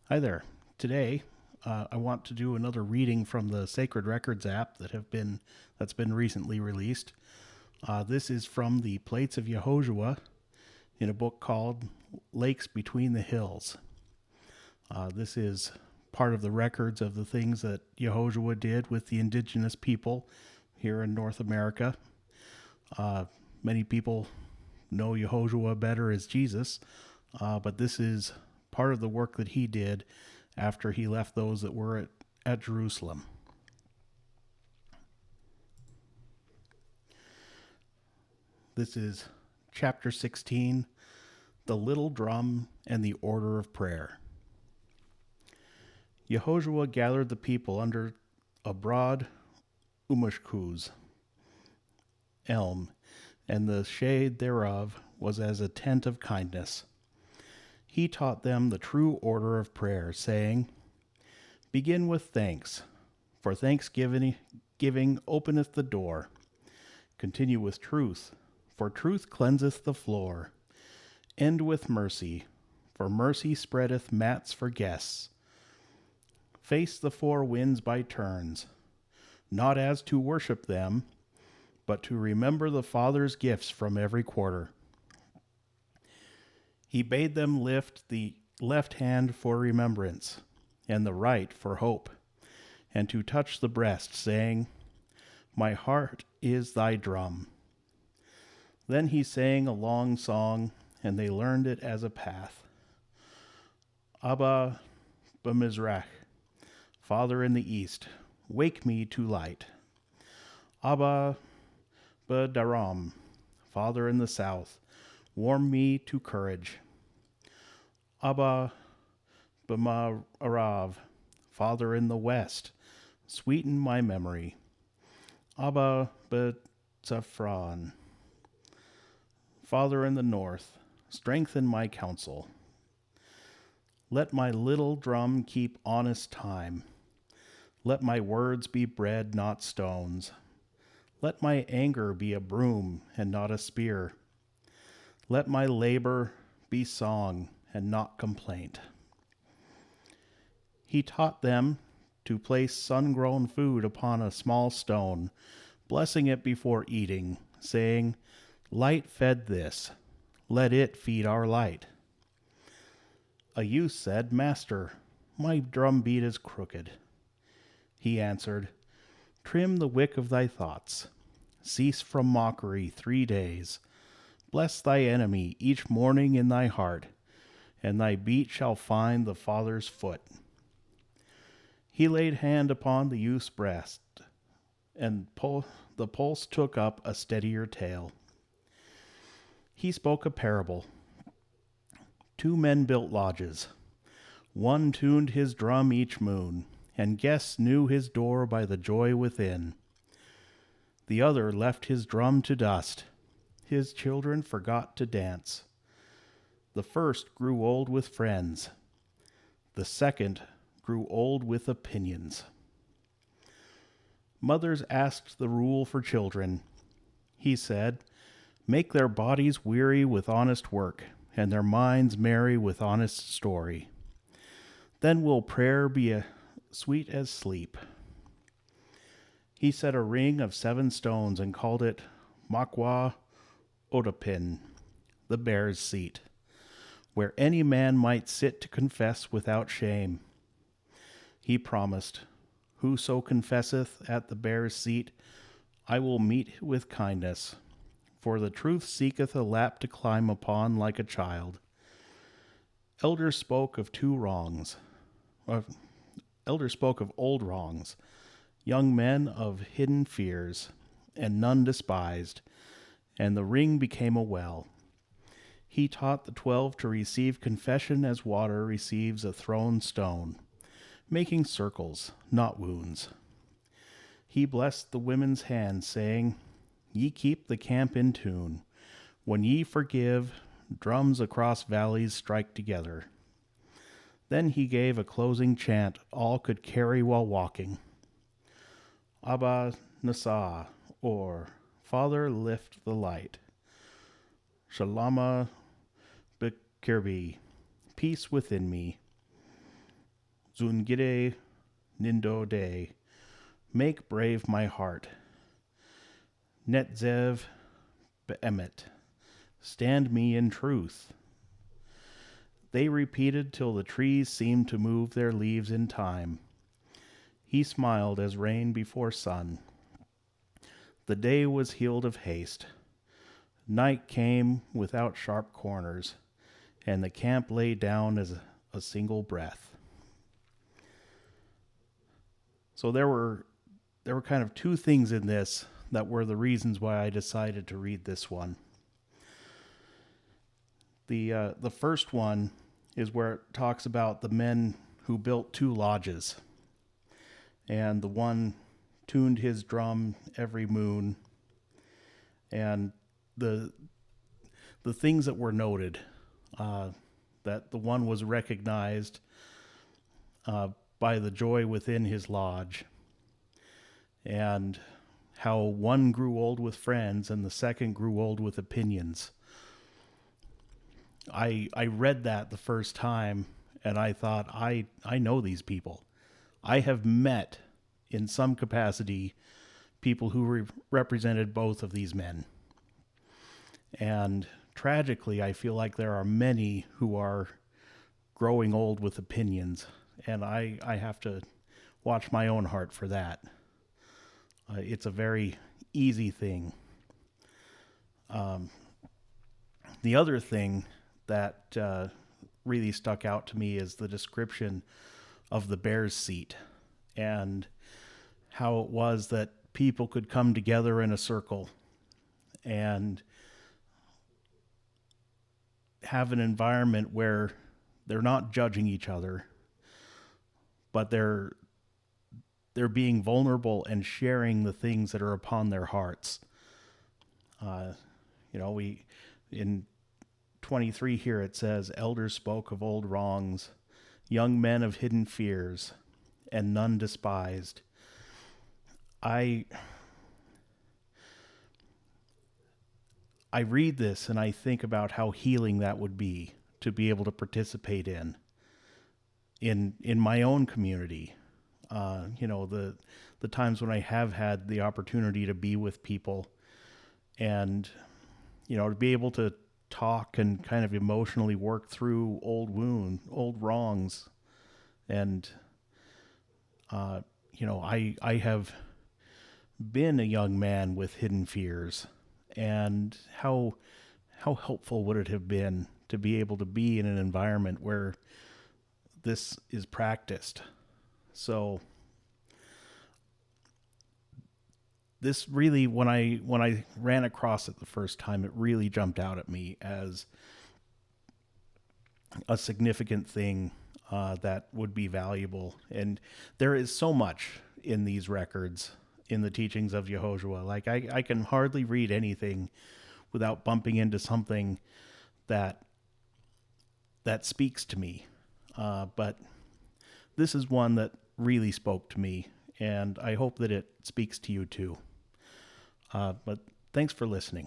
Hi there. Today, I want to do another reading from the Sacred Records app that's been recently released. This is from the Plates of Yahawzhowaa in a book called Lakes Between the Hills. This is part of the records of the things that Yahawzhowaa did with the indigenous people here in North America. Many people know Yahawzhowaa better as Jesus, but this is part of the work that he did after he left those that were at Jerusalem. This is chapter 16, The Little Drum and the Order of Prayer. Yahawzhowaa gathered the people under a broad umushkuz, elm, and the shade thereof was as a tent of kindness. He taught them the true order of prayer, saying, Begin with thanks, for thanksgiving openeth the door. Continue with truth, for truth cleanseth the floor. End with mercy, for mercy spreadeth mats for guests. Face the four winds by turns, not as to worship them, but to remember the Father's gifts from every quarter. He bade them lift the left hand for remembrance, and the right for hope, and to touch the breast, saying, My heart is thy drum. Then he sang a long song, and they learned it as a path. Abba b'mizrach, Father in the east, wake me to light. Abba b'daram, Father in the south, warm me to courage. Abba b'ma'arav, Father in the west, sweeten my memory. Abba b'tzafran, Father in the north, strengthen my counsel. Let my little drum keep honest time. Let my words be bread, not stones. Let my anger be a broom and not a spear. Let my labor be song and not complaint. He taught them to place sun-grown food upon a small stone, blessing it before eating, saying, Light fed this, let it feed our light. A youth said, Master, my drum beat is crooked. He answered, Trim the wick of thy thoughts. Cease from mockery 3 days. Bless thy enemy each morning in thy heart, and thy beat shall find the Father's foot. He laid hand upon the youth's breast, and the pulse took up a steadier tale. He spoke a parable. 2 men built lodges. One tuned his drum each moon, and guests knew his door by the joy within. The other left his drum to dust. His children forgot to dance. The first grew old with friends. The second grew old with opinions. Mothers asked the rule for children. He said, Make their bodies weary with honest work, and their minds merry with honest story. Then will prayer be sweet as sleep. He set a ring of 7 stones and called it Makwa Otapin, the bear's seat, where any man might sit to confess without shame. He promised, Whoso confesseth at the bear's seat, I will meet with kindness, for the truth seeketh a lap to climb upon like a child. Elders spoke of old wrongs, young men of hidden fears, and none despised, and the ring became a well. He taught the 12 to receive confession as water receives a thrown stone, making circles, not wounds. He blessed the women's hands, saying, Ye keep the camp in tune. When ye forgive, drums across valleys strike together. Then he gave a closing chant all could carry while walking. Abba Nasa, or Father, lift the light. Shalama Bekirbi, peace within me. Zungide Nindo De, make brave my heart. Netzev Beemet, stand me in truth. They repeated till the trees seemed to move their leaves in time. He smiled as rain before sun. The day was healed of haste. Night came without sharp corners, and the camp lay down as a single breath. So there were kind of two things in this that were the reasons why I decided to read this one. The first one is where it talks about the men who built 2 lodges, and the one tuned his drum every moon, and the things that were noted, that the one was recognized by the joy within his lodge, and how one grew old with friends and the second grew old with opinions. I read that the first time and I thought, I know these people. I have met in some capacity people who represented both of these men. And tragically, I feel like there are many who are growing old with opinions, and I have to watch my own heart for that. It's a very easy thing. The other thing that really stuck out to me is the description of the bear's seat, and how it was that people could come together in a circle and have an environment where they're not judging each other, but they're being vulnerable and sharing the things that are upon their hearts. We in 23 here it says, elders spoke of old wrongs, young men of hidden fears, and none despised. I read this and I think about how healing that would be to be able to participate in my own community. The times when I have had the opportunity to be with people and, to be able to talk and kind of emotionally work through old wrongs. And, I have been a young man with hidden fears, and how helpful would it have been to be able to be in an environment where this is practiced. So this really, when I ran across it the first time, it really jumped out at me as a significant thing that would be valuable. And there is so much in these records, in the teachings of Yahawzhowaa. Like I can hardly read anything without bumping into something that speaks to me. But this is one that really spoke to me, and I hope that it speaks to you too. But thanks for listening.